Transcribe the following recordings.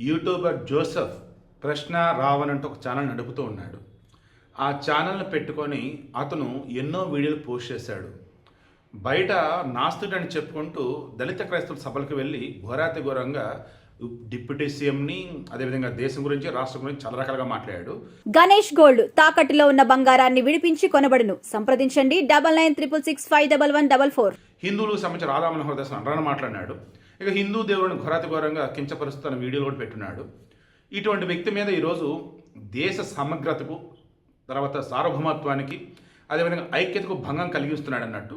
YouTuber Joseph ప్రశ్న రావణ్ అంటూ ఒక ఛానల్ నడుపుతూ ఉన్నాడు. ఆ ఛానల్ని పెట్టుకొని అతను ఎన్నో వీడియోలు పోస్ట్ చేశాడు. బయట నాస్తికుడని చెప్పుకుంటూ దళిత క్రైస్తవ సభలకు వెళ్ళి ఘోరాతి ఘోరంగా డిప్యూటీ సీఎంని, అదేవిధంగా దేశం గురించి, రాష్ట్రం గురించి చాలా రకాలుగా మాట్లాడాడు. గణేష్ గోల్డ్ తాకట్టులో ఉన్న బంగారాన్ని విడిపించి కొనబడును. సంప్రదించండి 9966651144. హిందువులకు సంబంధించిన రాధా మనోహర్ దాస్ అనరాని మాట్లాడినాడు. ఇక హిందూ దేవుడిని ఘోరాతి ఘోరంగా కించపరుస్తున్న వీడియోలు కూడా పెట్టున్నాడు. ఇటువంటి వ్యక్తి మీద ఈరోజు దేశ సమగ్రతకు, తర్వాత సార్వభౌమత్వానికి, అదేవిధంగా ఐక్యతకు భంగం కలిగిస్తున్నాడు అన్నట్టు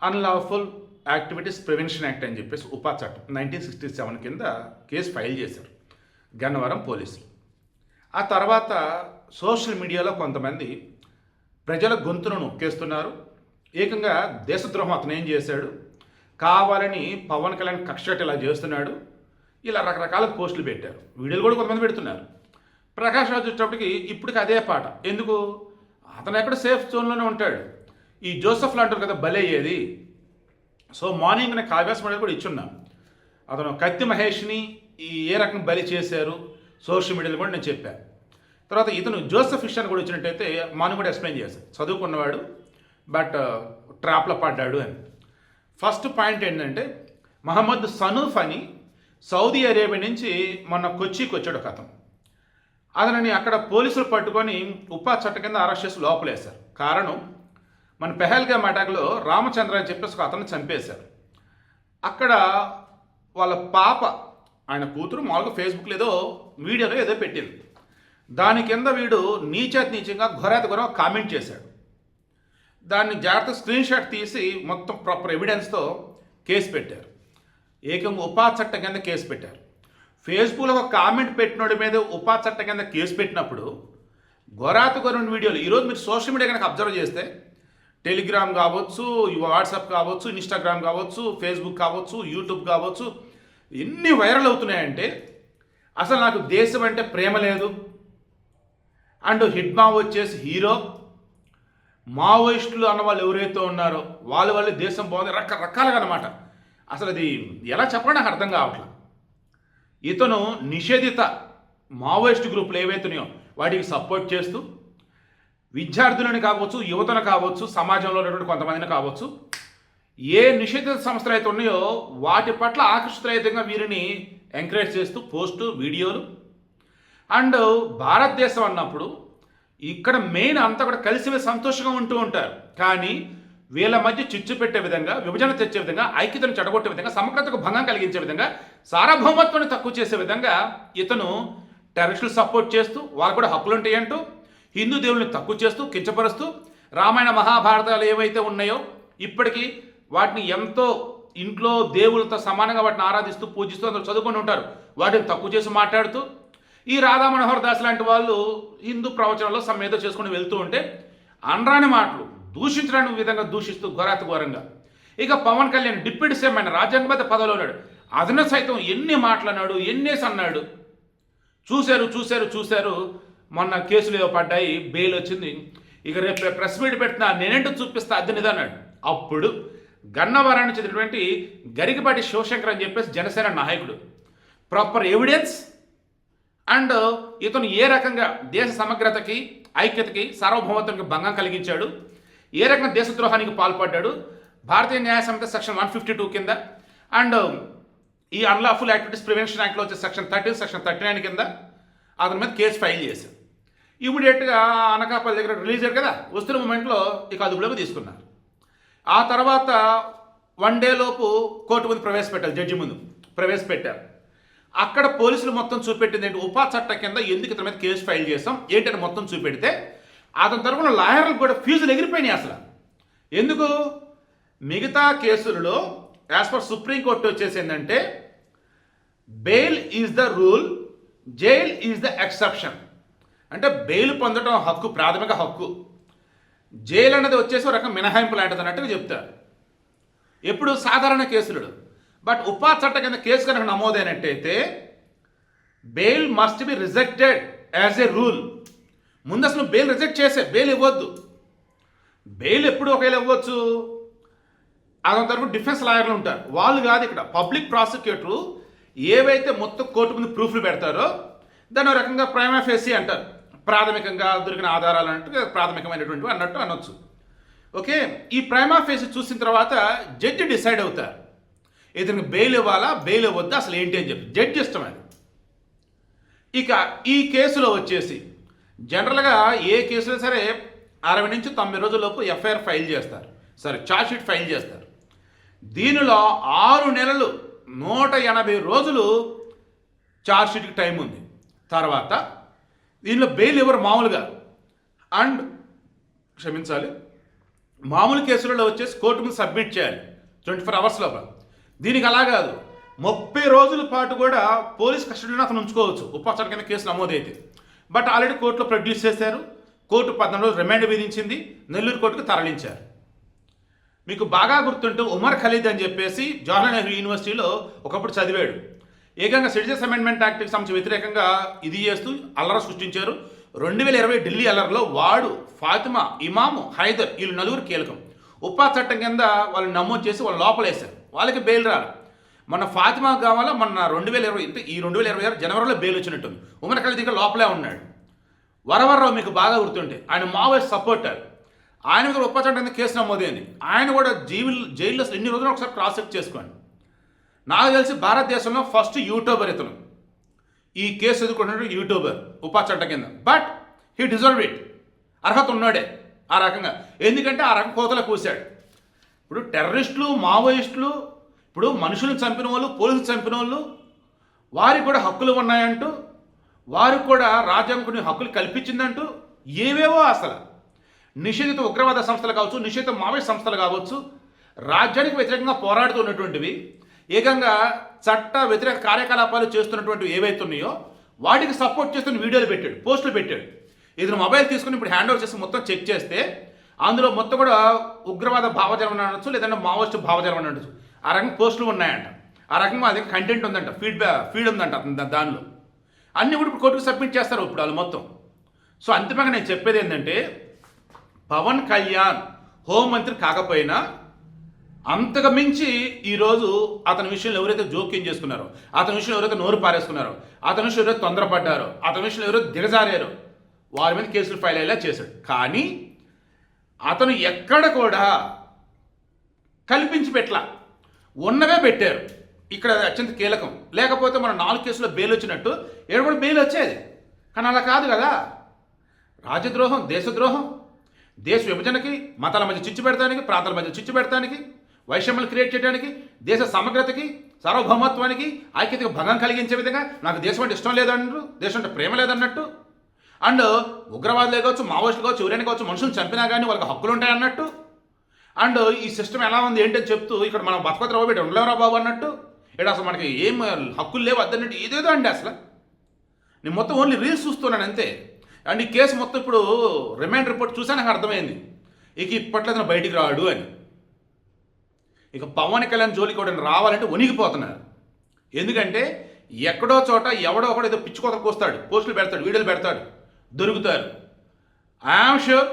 అన్లాఫుల్ యాక్టివిటీస్ ప్రివెన్షన్ యాక్ట్ అని చెప్పేసి ఉపా చట్టం 1967 కింద కేసు ఫైల్ చేశారు గన్నవరం పోలీసులు. ఆ తర్వాత సోషల్ మీడియాలో కొంతమంది ప్రజల గొంతును నొక్కేస్తున్నారు. ఏకంగా దేశద్రోహం అతను ఏం చేశాడు, కావాలని పవన్ కళ్యాణ్ కక్షట ఇలా చేస్తున్నాడు, ఇలా రకరకాల పోస్టులు పెట్టారు. వీడియోలు కూడా కొంతమంది పెడుతున్నారు. ప్రకాష్ రాజు వచ్చేటప్పటికి ఇప్పటికి అదే పాట. ఎందుకు, అతను ఎక్కడ సేఫ్ జోన్లోనే ఉంటాడు. ఈ జోసెఫ్ లాంటారు కదా బలయ్యేది. సో మార్నింగ్ నేను కావ్యాస్ మోడల్ కూడా ఇచ్చున్నాను. అతను కత్తి మహేష్ని ఏ రకంగా బలి చేశారు సోషల్ మీడియాలో కూడా నేను చెప్పాను. తర్వాత ఇతను జోసెఫ్ విషయాన్ని కూడా వచ్చినట్టయితే మార్నింగ్ కూడా ఎక్స్ప్లెయిన్ చేశాను. చదువుకున్నవాడు బట్ ట్రాప్లో పడ్డాడు అని. ఫస్ట్ పాయింట్ ఏంటంటే, మహమ్మద్ సనూఫ్ అని సౌదీ అరేబియా నుంచి మొన్న కొచ్చికి వచ్చాడు ఒక అతను. అతనిని అక్కడ పోలీసులు పట్టుకొని ఉపా చట్ట కింద అరెస్ట్ చేసి లోపలేశారు. కారణం, మన పెహల్గామ్ అటాక్లో రామచంద్ర అని చెప్పేసి ఒక అతను చంపేశారు. అక్కడ వాళ్ళ పాప, ఆయన కూతురు మామూలుగా ఫేస్బుక్లో ఏదో వీడియోలో ఏదో పెట్టింది. దాని కింద వీడు నీచంగా ఘోరాతి ఘోరం కామెంట్ చేశాడు. దాన్ని జాగ్రత్త స్క్రీన్ షాట్ తీసి మొత్తం ప్రాపర్ ఎవిడెన్స్తో కేసు పెట్టారు. ఏకంగా ఉపా చట్ట కింద కేసు పెట్టారు. ఫేస్బుక్లో ఒక కామెంట్ పెట్టినోడి మీద ఉపా చట్ట కింద కేసు పెట్టినప్పుడు ఘోరాతి ఘోరం వీడియోలు ఈరోజు మీరు సోషల్ మీడియా కనుక అబ్జర్వ్ చేస్తే, టెలిగ్రామ్ కావచ్చు, వాట్సాప్ కావచ్చు, ఇన్స్టాగ్రామ్ కావచ్చు, ఫేస్బుక్ కావచ్చు, యూట్యూబ్ కావచ్చు, ఎన్ని వైరల్ అవుతున్నాయంటే అసలు నాకు దేశం అంటే ప్రేమ లేదు అండ్ హిడ్మా వచ్చేసి హీరో, మావోయిస్టులు అన్న వాళ్ళు ఎవరైతే ఉన్నారో వాళ్ళ దేశం బాగుంది, రకరకాలుగా అనమాట. అసలు అది ఎలా చెప్పడం నాకు అర్థం కావట్లేదు. ఇతను నిషేధిత మావోయిస్ట్ గ్రూపులు ఏవైతున్నాయో వాటికి సపోర్ట్ చేస్తూ విద్యార్థులను కావచ్చు, యువతను కావచ్చు, సమాజంలో ఉన్నటువంటి కొంతమందిని కావచ్చు, ఏ నిషేధిత సంస్థలు అయితే ఉన్నాయో వాటి పట్ల ఆకర్షితులైతంగా వీరిని ఎంకరేజ్ చేస్తూ పోస్టు వీడియోలు. అండ్ భారతదేశం అన్నప్పుడు ఇక్కడ మెయిన్ అంతా కూడా కలిసి సంతోషంగా ఉంటూ ఉంటారు. కానీ వీళ్ళ మధ్య చిచ్చు పెట్టే విధంగా, విభజన తెచ్చే విధంగా, ఐక్యతను చెడగొట్టే విధంగా, సమగ్రతకు భంగం కలిగించే విధంగా, సార్వభౌమత్వాన్ని తక్కువ చేసే విధంగా ఇతను టెర్రరిస్టులు సపోర్ట్ చేస్తూ, వాళ్ళు కూడా హక్కులు ఉంటాయి అంటూ, హిందూ దేవుళ్ళని తక్కువ చేస్తూ, కించపరుస్తూ, రామాయణ మహాభారతాలు ఏవైతే ఉన్నాయో ఇప్పటికీ వాటిని ఎంతో ఇంట్లో దేవుళ్ళతో సమానంగా వాటిని ఆరాధిస్తూ, పూజిస్తూ అందరూ చదువుకొని ఉంటారు, వాటిని తక్కువ చేసి మాట్లాడుతూ, ఈ రాధా మనోహర్ దాస్ లాంటి వాళ్ళు హిందూ ప్రవచనంలో సమ్మేదో చేసుకుని వెళ్తూ ఉంటే అనరాని మాటలు, దూషించడానికి విధంగా దూషిస్తూ ఘోరాతి ఘోరంగా. ఇక పవన్ కళ్యాణ్ డిప్యూటీ సీఎం ఆయన రాజ్యాంగబద్ధ పదవిలో ఉన్నాడు. అతను సైతం ఎన్ని మాట్లాడినాడు, ఎన్నేసి అన్నాడు. చూశారు మొన్న కేసులు ఏవో పడ్డాయి, బెయిల్ వచ్చింది. ఇక రేపు ప్రెస్ మీట్ పెట్టినా నేనేంటో చూపిస్తా అద్దెనిది అన్నాడు. అప్పుడు గన్నవరాన్ని చెందినటువంటి గరికపాటి శివశంకర్ అని చెప్పేసి జనసేన నాయకుడు ప్రాపర్ ఎవిడెన్స్ అండ్ ఇతను ఏ రకంగా దేశ సమగ్రతకి, ఐక్యతకి, సార్వభౌమత్వానికి భంగం కలిగించాడు, ఏ రకంగా దేశద్రోహానికి పాల్పడ్డాడు, భారతీయ న్యాయ సంహిత సెక్షన్ 152 కింద అండ్ ఈ అన్లాఫుల్ యాక్టివిటీస్ ప్రివెన్షన్ యాక్ట్లో వచ్చే సెక్షన్ 30, సెక్షన్ 39 కింద అతని మీద కేసు ఫైల్ చేశారు. ఇమీడియట్గా అనకాపల్లి దగ్గర రిలీజ్ అయ్యారు కదా, వస్తున్న మూమెంట్లో ఇక అదుపులోకి తీసుకున్నారు. ఆ తర్వాత 1 డే లోపు కోర్టు ముందు ప్రవేశపెట్టారు, జడ్జి ముందు ప్రవేశపెట్టారు. అక్కడ పోలీసులు మొత్తం చూపెట్టింది ఏంటి, ఉపా చట్ట కింద ఎందుకు ఇతని మీద కేసు ఫైల్ చేస్తాం ఏంటంటే మొత్తం చూపెడితే అతని తరఫున లాయర్లకు కూడా ఫీజులు ఎగిరిపోయినాయి. అసలు ఎందుకు, మిగతా కేసులలో యాజ్ పర్ సుప్రీంకోర్టు వచ్చేసి ఏంటంటే bail is the rule, jail is the exception. అంటే బెయిల్ పొందడం హక్కు, ప్రాథమిక హక్కు. జైలు అన్నది వచ్చేసి ఒక రకం మినహాయింపు లాంటిది అన్నట్టుగా చెప్తారు ఎప్పుడు సాధారణ కేసులు. బట్ ఉపా చట్ట కింద కేసు కనుక నమోదైనట్టయితే bail must be rejected as a rule. ముందు అసలు బెయిల్ రిజెక్ట్ చేసే, బెయిల్ ఇవ్వద్దు. బెయిల్ ఎప్పుడు ఒకవేళ ఇవ్వచ్చు, అతని తరఫు డిఫెన్స్ లాయర్లు ఉంటారు, వాళ్ళు కాదు. ఇక్కడ పబ్లిక్ ప్రాసిక్యూటరు ఏవైతే మొత్తం కోర్టు ముందు ప్రూఫ్లు పెడతారో దాని ఒక రకంగా ప్రైమా ఫేసి అంటారు. ప్రాథమికంగా దొరికిన ఆధారాలు అన్నట్టు ప్రాథమికమైనటువంటివి అన్నట్టు అనొచ్చు. ఓకే, ఈ ప్రైమా ఫేసి చూసిన తర్వాత జడ్జి డిసైడ్ అవుతారు ఇతనికి బెయిల్ ఇవ్వాలా బెయిల్ ఇవ్వద్దా అసలు ఏంటి అని చెప్పి. జడ్జి ఇష్టం అది. ఇక ఈ కేసులో వచ్చేసి జనరల్గా ఏ కేసులో సరే 60 నుంచి 90 రోజుల్లోపు ఎఫ్ఐఆర్ ఫైల్ చేస్తారు, ఛార్జ్ షీట్ ఫైల్ చేస్తారు. దీనిలో 6 నెలలు 180 రోజులు ఛార్జ్ షీట్కి టైం ఉంది. తర్వాత దీనిలో బెయిల్ ఎవరు మామూలుగా అండ్ క్షమించాలి మామూలు కేసులలో వచ్చేసి కోర్టు ముందు సబ్మిట్ చేయాలి 24 అవర్స్ లోపల. దీనికి అలా కాదు, 30 రోజుల పాటు కూడా పోలీస్ కస్టడీలో అతను ఉంచుకోవచ్చు ఉపచారం కింద కేసు నమోదైతే. బట్ ఆల్రెడీ కోర్టులో ప్రొడ్యూస్ చేశారు. కోర్టు 14 రోజులు రిమాండ్ విధించింది, నెల్లూరు కోర్టుకు తరలించారు. మీకు బాగా గుర్తుంటూ ఉమర్ ఖలీద్ అని చెప్పేసి జవహర్లాల్ నెహ్రూ యూనివర్సిటీలో ఒకప్పుడు చదివాడు. ఏకంగా సిటిజన్స్ అమెండ్మెంట్ యాక్ట్కి సంబంధించి వ్యతిరేకంగా ఇది చేస్తూ అల్లర సృష్టించారు. 2020 ఢిల్లీ అల్లర్లో వాడు, ఫాతిమా, ఇమాము, హైదర్ వీళ్ళు నలుగురు కీలకం. ఉపా చట్టం కింద వాళ్ళు నమోదు చేసి వాళ్ళు లోపలేశారు. వాళ్ళకి బెయిల్ రాలి. మొన్న ఫాతిమా కావాలా మొన్న 2020 అంటే ఈ 2026 జనవరిలో బెయిల్ వచ్చినట్టుంది. ఉమర్ ఖలీద్ ఇంకా లోపలే ఉన్నాడు. వరవర్రావు మీకు బాగా గుర్తుంటే ఆయన మావోయిస్ట్ సపోర్టర్. ఆయన మీద ఉపా చట్టం కింద కేసు నమోదైంది. ఆయన కూడా జైల్లో అసలు ఎన్ని రోజులు ఒకసారి క్రాస్ చెక్ చేసుకోండి. నాకు తెలిసి భారతదేశంలో ఫస్ట్ యూట్యూబర్ ఇతను. ఈ కేసు ఎదుర్కొన్న యూట్యూబర్ ఉపా చట్టం కింద. But he deserve it. అర్హత ఉన్నాడే ఆ రకంగా. ఎందుకంటే ఆ రకం కోతలు కూశాడు. ఇప్పుడు టెర్రరిస్టులు, మావోయిస్టులు, ఇప్పుడు మనుషులను చంపిన వాళ్ళు, పోలీసులు చంపిన వాళ్ళు, వారికి కూడా హక్కులు ఉన్నాయంటూ, వారికి కూడా రాజ్యాంగం కొన్ని హక్కులు కల్పించిందంటూ ఏవేవో అసలు నిషేధిత ఉగ్రవాద సంస్థలు కావచ్చు, నిషేధిత మావోయిస్ట్ సంస్థలు కావచ్చు, రాజ్యానికి వ్యతిరేకంగా పోరాడుతున్నటువంటివి, ఏకంగా చట్ట వ్యతిరేక కార్యకలాపాలు చేస్తున్నటువంటివి ఏవైతే ఉన్నాయో వాటికి సపోర్ట్ చేస్తున్న వీడియోలు పెట్టాడు, పోస్టులు పెట్టాడు. ఇతను మొబైల్ తీసుకుని ఇప్పుడు హ్యాండ్ ఓవర్ చేసి మొత్తం చెక్ చేస్తే అందులో మొత్తం కూడా ఉగ్రవాద భావజాలం అనొచ్చు, లేదంటే మావోయిస్ట్ భావజాలం అని అనొచ్చు. ఆ రకంగా పోస్టులు ఉన్నాయంట. ఆ రకంగా అది కంటెంట్ ఉందంట, ఫీడ్ ఉందంట దానిలో. అన్నీ కూడా ఇప్పుడు కోర్టుకు సబ్మిట్ చేస్తారు ఇప్పుడు వాళ్ళు మొత్తం. సో అంతిమంగా నేను చెప్పేది ఏంటంటే పవన్ కళ్యాణ్ హోంమంత్రి కాకపోయినా అంతకు మించి ఈరోజు అతని విషయంలో ఎవరైతే జోక్యం చేసుకున్నారో, అతని విషయంలో ఎవరైతే నోరు పారేసుకున్నారో, అతని విషయంలో ఎవరైతే తొందరపడ్డారో, అతని విషయంలో ఎవరైతే దిగజారారో వారి మీద కేసులు ఫైల్ అయ్యేలా చేశాడు. కానీ అతను ఎక్కడ కూడా కల్పించి పెట్టలా, ఉన్నవే పెట్టారు. ఇక్కడ అత్యంత కీలకం. లేకపోతే మన 4 కేసుల్లో బెయిల్ వచ్చినట్టు ఏడు కూడా బెయిల్ వచ్చేది. కానీ అలా కాదు కదా. రాజద్రోహం, దేశద్రోహం, దేశ విభజనకి, మతాల మధ్య చిచ్చు పెడతానికి, ప్రాంతాల మధ్య చిచ్చు పెడతానికి, వైషమ్యాలు క్రియేట్ చేయడానికి, దేశ సమగ్రతకి, సార్వభౌమత్వానికి, ఐక్యతకు భంగం కలిగించే విధంగా నాకు దేశం అంటే ఇష్టం లేదన్నట్టు, దేశం అంటే ప్రేమ లేదన్నట్టు, అండ్ ఉగ్రవాదులే కావచ్చు, మావోయిస్టులు కావచ్చు, ఎవరైనా కావచ్చు, మనుషులను చంపినా కానీ వాళ్ళకి హక్కులు ఉంటాయన్నట్టు, అండ్ ఈ సిస్టమ్ ఎలా ఉంది ఏంటని చెప్తూ ఇక్కడ మనం బతకద్రా బాబు, ఉండలేవరా బాబు అన్నట్టు, ఇక్కడ అసలు మనకి ఏం హక్కులు లేవు వద్దన్నట్టు ఏదేదో అండి. అసలు నేను మొత్తం ఓన్లీ రీల్స్ చూస్తున్నాను అంతే. అండ్ ఈ కేసు మొత్తం ఇప్పుడు రిమాండ్ రిపోర్ట్ చూసా నాకు అర్థమైంది ఇక ఇప్పట్లో అతను బయటికి రాడు అని. ఇక పవన్ కళ్యాణ్ జోలికి కూడా రావాలంటే వణిగిపోతున్నారు. ఎందుకంటే ఎక్కడో చోట ఎవడో ఒకడు ఏదో పిచ్చుకోత కోస్తాడు, పోస్టులు పెడతాడు, వీడియోలు పెడతాడు, దొరుకుతారు. ఐఆమ్ షూర్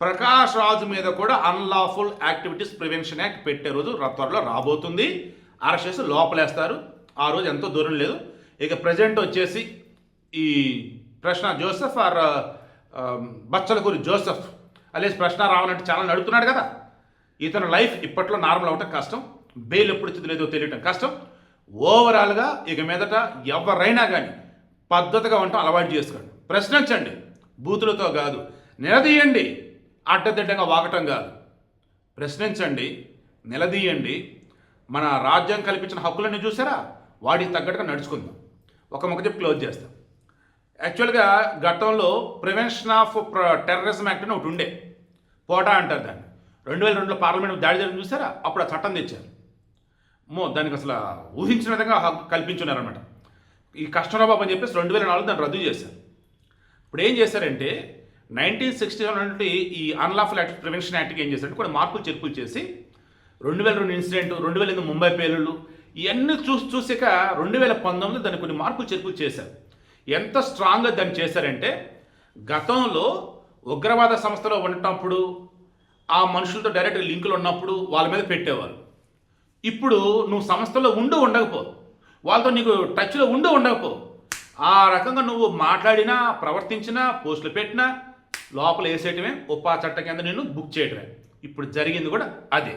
ప్రకాష్ రాజు మీద కూడా అన్లాఫుల్ యాక్టివిటీస్ ప్రివెన్షన్ యాక్ట్ పెట్టే రోజు త్వరలో రాబోతుంది. అరెస్ట్ చేసి లోపలేస్తారు. ఆ రోజు ఎంతో దూరం లేదు. ఇక ప్రజెంట్ వచ్చేసి ఈ ప్రశ్న జోసెఫ్ ఆర్ బచ్చలకూరి జోసెఫ్ అలేసి ప్రశ్న రావాలంటే చాలా నడుపుతున్నాడు కదా. ఇతను లైఫ్ ఇప్పట్లో నార్మల్ అవటం కష్టం, బెయిల్ ఎప్పుడు ఇచ్చింది లేదో తెలియటం కష్టం. ఓవరాల్గా ఇక మీదట ఎవరైనా కానీ పద్ధతిగా ఉండటం అలవాటు చేసుకోండి. ప్రశ్నించండి, బూతులతో కాదు. నిలదీయండి, అడ్డదిడ్డంగా వాగటం కాదు. ప్రశ్నించండి, నిలదీయండి. మన రాజ్యం కల్పించిన హక్కులన్నీ చూసారా, వాటికి తగ్గట్టుగా నడుచుకుందాం. ఒక ముఖ చెప్పి క్లోజ్ చేస్తాం. యాక్చువల్గా గతంలో ప్రివెన్షన్ ఆఫ్ టెర్రరిజం యాక్ట్ అని ఒకటి ఉండే, పోటా అంటారు దాన్ని. 2002లో పార్లమెంట్ దాడి జరిగింది చూసారా, అప్పుడు ఆ చట్టం తెచ్చారు. దానికి అసలు ఊహించిన విధంగా హక్కు కల్పించున్నారనమాట. ఈ కష్టంలో బాబు అని చెప్పేసి 2004 దాన్ని రద్దు చేశారు. ఇప్పుడు ఏం చేశారంటే 1961 నుండి ఈ అన్లాఫుల్ యాక్ట్ ప్రివెన్షన్ యాక్ట్కి ఏం చేశారంటే కొన్ని మార్పులు చేర్పులు చేసి 2002 ఇన్సిడెంట్, 2008 ముంబై పేలుళ్ళు ఇవన్నీ చూసాక 2019 దాన్ని కొన్ని మార్పులు చేర్పులు చేశారు. ఎంత స్ట్రాంగ్గా దాన్ని చేశారంటే గతంలో ఉగ్రవాద సంస్థలో ఉన్నప్పుడు ఆ మనుషులతో డైరెక్ట్ లింకులు ఉన్నప్పుడు వాళ్ళ మీద పెట్టేవారు. ఇప్పుడు నువ్వు సంస్థలో ఉండకపో, వాళ్ళతో నీకు టచ్లో ఉండకపో. ఆ రకంగా నువ్వు మాట్లాడినా, ప్రవర్తించినా, పోస్టులు పెట్టినా లోపల వేసేయటమే, ఉపా చట్ట కింద నిన్ను బుక్ చేయటమే. ఇప్పుడు జరిగింది కూడా అదే.